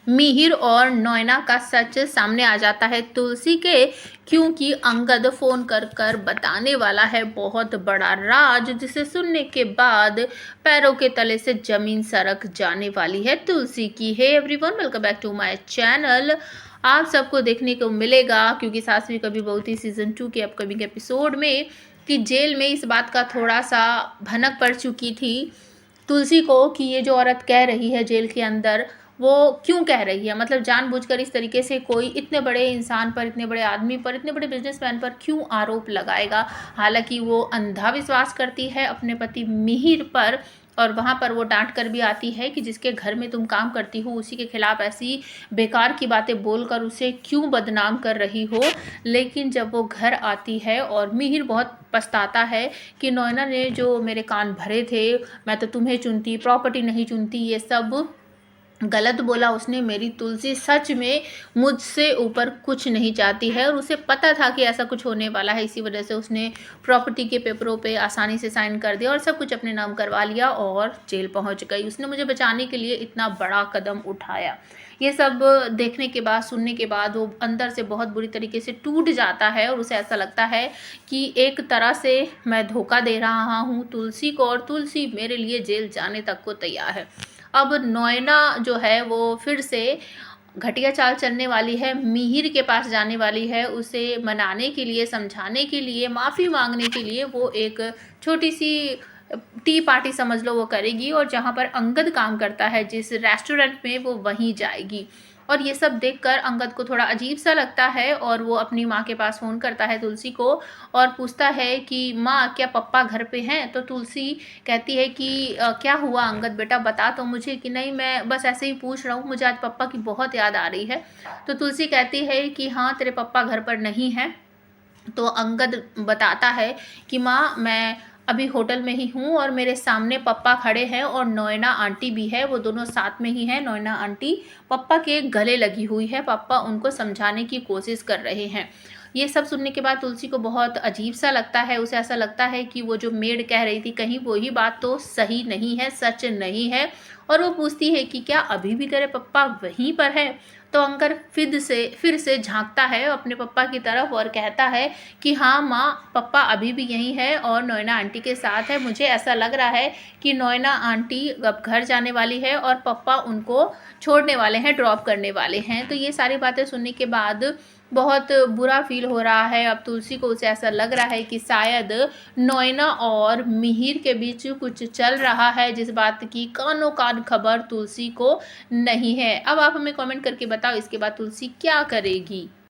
मिहिर और नैना का सच सामने आ जाता है तुलसी के, क्योंकि अंगद फोन कर कर बताने वाला है बहुत बड़ा राज, जिसे सुनने के बाद पैरों के तले से जमीन सरक जाने वाली है तुलसी की। Hey everyone, welcome back to my channel. आप सबको देखने को मिलेगा, क्योंकि सास भी कभी बहू थी सीजन 2 के अपकमिंग एपिसोड में, कि जेल में इस बात का थोड़ा सा भनक पड़ चुकी थी तुलसी को कि ये जो औरत कह रही है जेल के अंदर, वो क्यों कह रही है, मतलब जानबूझकर इस तरीके से कोई इतने बड़े इंसान पर, इतने बड़े आदमी पर, इतने बड़े बिजनेसमैन पर क्यों आरोप लगाएगा। हालांकि वो अंधा विश्वास करती है अपने पति मिहिर पर, और वहाँ पर वो डांट कर भी आती है कि जिसके घर में तुम काम करती हो उसी के खिलाफ ऐसी बेकार की बातें बोलकर उसे क्यों बदनाम कर रही हो। लेकिन जब वो घर आती है और मिहिर बहुत पछताता है कि नैना ने जो मेरे कान भरे थे, मैं तो तुम्हें चुनती, प्रॉपर्टी नहीं चुनती, ये सब गलत बोला उसने। मेरी तुलसी सच में मुझसे ऊपर कुछ नहीं चाहती है, और उसे पता था कि ऐसा कुछ होने वाला है, इसी वजह से उसने प्रॉपर्टी के पेपरों पे आसानी से साइन कर दिया और सब कुछ अपने नाम करवा लिया और जेल पहुंच गई। उसने मुझे बचाने के लिए इतना बड़ा कदम उठाया। ये सब देखने के बाद, सुनने के बाद वो अंदर से बहुत बुरी तरीके से टूट जाता है, और उसे ऐसा लगता है कि एक तरह से मैं धोखा दे रहा हूँ तुलसी को, और तुलसी मेरे लिए जेल जाने तक को तैयार है। अब नैना जो है वो फिर से घटिया चाल चलने वाली है, मिहिर के पास जाने वाली है, उसे मनाने के लिए, समझाने के लिए, माफ़ी मांगने के लिए वो एक छोटी सी टी पार्टी समझ लो वो करेगी, और जहाँ पर अंगद काम करता है जिस रेस्टोरेंट में, वो वहीं जाएगी। और ये सब देखकर अंगद को थोड़ा अजीब सा लगता है, और वो अपनी माँ के पास फ़ोन करता है तुलसी को और पूछता है कि माँ क्या पप्पा घर पे हैं। तो तुलसी कहती है कि क्या हुआ अंगद बेटा, बता तो मुझे। कि नहीं, मैं बस ऐसे ही पूछ रहा हूँ, मुझे आज पप्पा की बहुत याद आ रही है। तो तुलसी कहती है कि हाँ तेरे पप्पा घर पर नहीं हैं। तो अंगद बताता है कि माँ मैं अभी होटल में ही हूँ, और मेरे सामने पप्पा खड़े हैं और नैना आंटी भी है, वो दोनों साथ में ही हैं। नैना आंटी पप्पा के गले लगी हुई है, पापा उनको समझाने की कोशिश कर रहे हैं। ये सब सुनने के बाद तुलसी को बहुत अजीब सा लगता है। उसे ऐसा लगता है कि वो जो मेड कह रही थी कहीं वही बात तो सही नहीं है, सच नहीं है। और वो पूछती है कि क्या अभी भी तेरे पप्पा वहीं पर है। तो अंकर फिर से झांकता है अपने पप्पा की तरफ और कहता है कि हाँ माँ, पप्पा अभी भी यहीं है और नैना आंटी के साथ है। मुझे ऐसा लग रहा है कि नैना आंटी अब घर जाने वाली है और पप्पा उनको छोड़ने वाले हैं, ड्रॉप करने वाले हैं। तो ये सारी बातें सुनने के बाद बहुत बुरा फील हो रहा है अब तुलसी को। उसे ऐसा लग रहा है कि शायद नैना और मिहिर के बीच कुछ चल रहा है, जिस बात की कानों कान खबर तुलसी को नहीं है। अब आप हमें कमेंट करके बताओ इसके बाद तुलसी क्या करेगी।